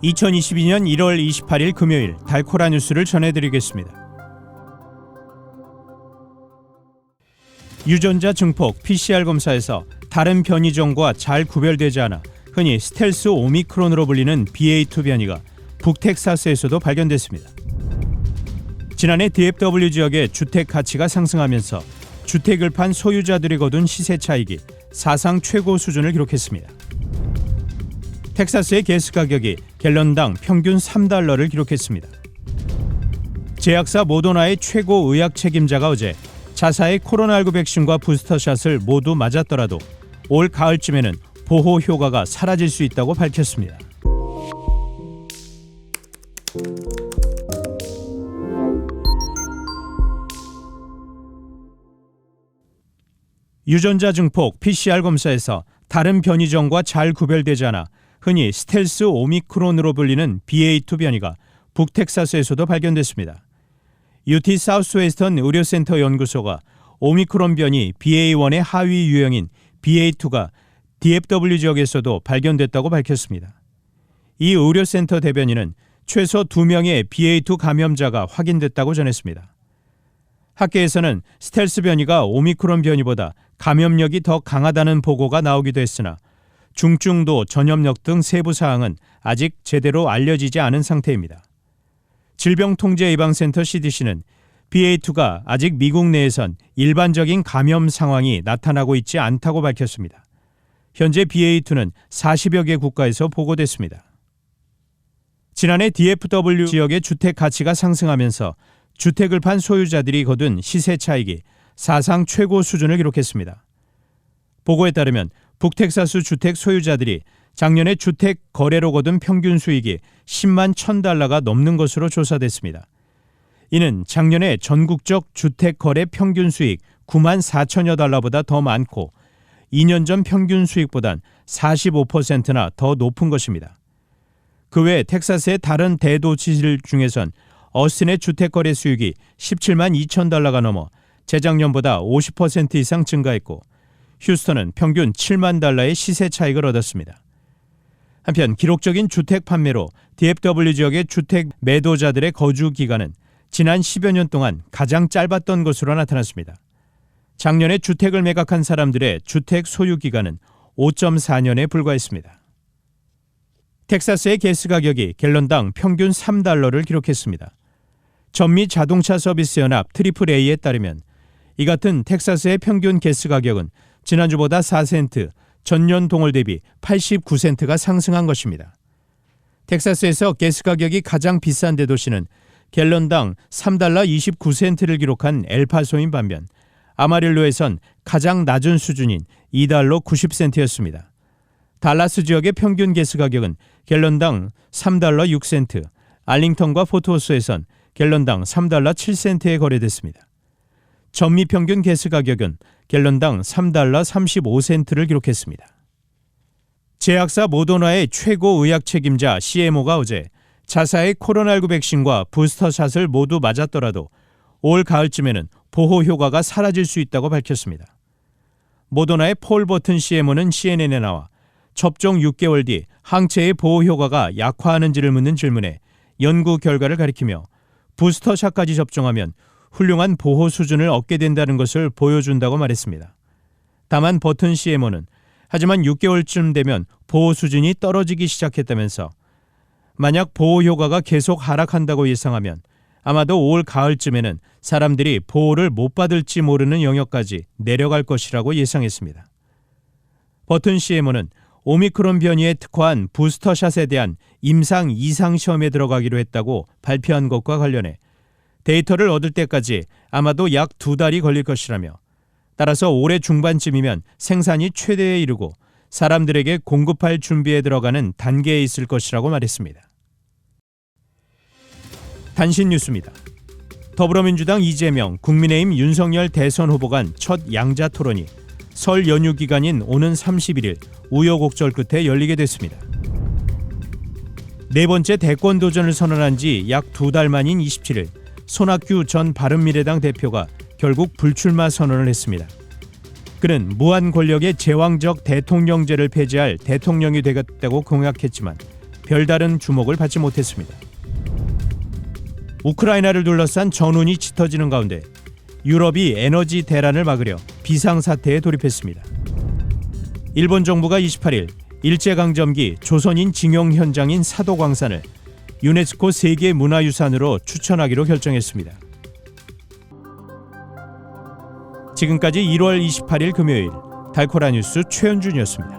2022년 1월 28일 금요일 달코라 뉴스를 전해드리겠습니다. 유전자 증폭 PCR 검사에서 다른 변이종과 잘 구별되지 않아 흔히 스텔스 오미크론으로 불리는 BA2 변이가 북텍사스에서도 발견됐습니다. 지난해 DFW 지역의 주택 가치가 상승하면서 주택을 판 소유자들이 거둔 시세 차익이 사상 최고 수준을 기록했습니다. 텍사스의 가스 가격이 갤런당 평균 $3를 기록했습니다. 제약사 모더나의 최고 의학 책임자가 어제 자사의 코로나19 백신과 부스터샷을 모두 맞았더라도 올 가을쯤에는 보호 효과가 사라질 수 있다고 밝혔습니다. 유전자 증폭 PCR 검사에서 다른 변이종과 잘 구별되지 않아 흔히 스텔스 오미크론으로 불리는 BA2 변이가 북텍사스에서도 발견됐습니다. UT 사우스웨스턴 의료센터 연구소가 오미크론 변이 BA1의 하위 유형인 BA2가 DFW 지역에서도 발견됐다고 밝혔습니다. 이 의료센터 대변인은 최소 2명의 BA2 감염자가 확인됐다고 전했습니다. 학계에서는 스텔스 변이가 오미크론 변이보다 감염력이 더 강하다는 보고가 나오기도 했으나 중증도, 전염력 등 세부 사항은 아직 제대로 알려지지 않은 상태입니다. 질병통제예방센터 CDC는 BA2가 아직 미국 내에선 일반적인 감염 상황이 나타나고 있지 않다고 밝혔습니다. 현재 BA2는 40여 개 국가에서 보고됐습니다. 지난해 DFW 지역의 주택 가치가 상승하면서 주택을 판 소유자들이 거둔 시세 차익이 사상 최고 수준을 기록했습니다. 보고에 따르면 북텍사스 주택 소유자들이 작년에 주택 거래로 거둔 평균 수익이 10만 $1,000가 넘는 것으로 조사됐습니다. 이는 작년에 전국적 주택 거래 평균 수익 9만 $4,000여 보다 더 많고 2년 전 평균 수익보단 45%나 더 높은 것입니다. 그 외 텍사스의 다른 대도시들 중에선 어스틴의 주택 거래 수익이 17만 $2,000가 넘어 재작년보다 50% 이상 증가했고 휴스턴은 평균 $7만 의 시세 차익을 얻었습니다. 한편 기록적인 주택 판매로 DFW 지역의 주택 매도자들의 거주 기간은 지난 10여 년 동안 가장 짧았던 것으로 나타났습니다. 작년에 주택을 매각한 사람들의 주택 소유 기간은 5.4년에 불과했습니다. 텍사스의 가스 가격이 갤런당 평균 $3를 기록했습니다. 전미 자동차 서비스 연합 AAA에 따르면 이 같은 텍사스의 평균 가스 가격은 지난주보다 4센트, 전년 동월 대비 89센트가 상승한 것입니다. 텍사스에서 가스 가격이 가장 비싼 대도시는 갤런당 $3.29를 기록한 엘파소인 반면 아마릴로에선 가장 낮은 수준인 $2.90였습니다. 달라스 지역의 평균 가스 가격은 갤런당 $3.06, 알링턴과 포트호스에선 갤런당 $3.07에 거래됐습니다. 전미 평균 가스 가격은 갤런당 $3.35를 기록했습니다. 제약사 모더나의 최고 의학 책임자 CMO가 어제 자사의 코로나19 백신과 부스터샷을 모두 맞았더라도 올 가을쯤에는 보호 효과가 사라질 수 있다고 밝혔습니다. 모더나의 폴 버튼 CMO는 CNN에 나와 접종 6개월 뒤 항체의 보호 효과가 약화하는지를 묻는 질문에 연구 결과를 가리키며 부스터샷까지 접종하면 훌륭한 보호 수준을 얻게 된다는 것을 보여준다고 말했습니다. 다만 버튼 CMO는 하지만 6개월쯤 되면 보호 수준이 떨어지기 시작했다면서 만약 보호 효과가 계속 하락한다고 예상하면 아마도 올 가을쯤에는 사람들이 보호를 못 받을지 모르는 영역까지 내려갈 것이라고 예상했습니다. 버튼 CMO는 오미크론 변이에 특화한 부스터샷에 대한 임상 이상 시험에 들어가기로 했다고 발표한 것과 관련해 데이터를 얻을 때까지 아마도 약 2달이 걸릴 것이라며 따라서 올해 중반쯤이면 생산이 최대에 이르고 사람들에게 공급할 준비에 들어가는 단계에 있을 것이라고 말했습니다. 단신 뉴스입니다. 더불어민주당 이재명, 국민의힘 윤석열 대선 후보 간 첫 양자 토론이 설 연휴 기간인 오는 31일 우여곡절 끝에 열리게 됐습니다. 네 번째 대권 도전을 선언한 지 약 2달 만인 27일 손학규 전 바른미래당 대표가 결국 불출마 선언을 했습니다. 그는 무한 권력의 제왕적 대통령제를 폐지할 대통령이 되겠다고 공약했지만 별다른 주목을 받지 못했습니다. 우크라이나를 둘러싼 전운이 짙어지는 가운데 유럽이 에너지 대란을 막으려 비상사태에 돌입했습니다. 일본 정부가 28일 일제강점기 조선인 징용 현장인 사도광산을 유네스코 세계문화유산으로 추천하기로 결정했습니다. 지금까지 1월 28일 금요일 달코라 뉴스 최현준이었습니다.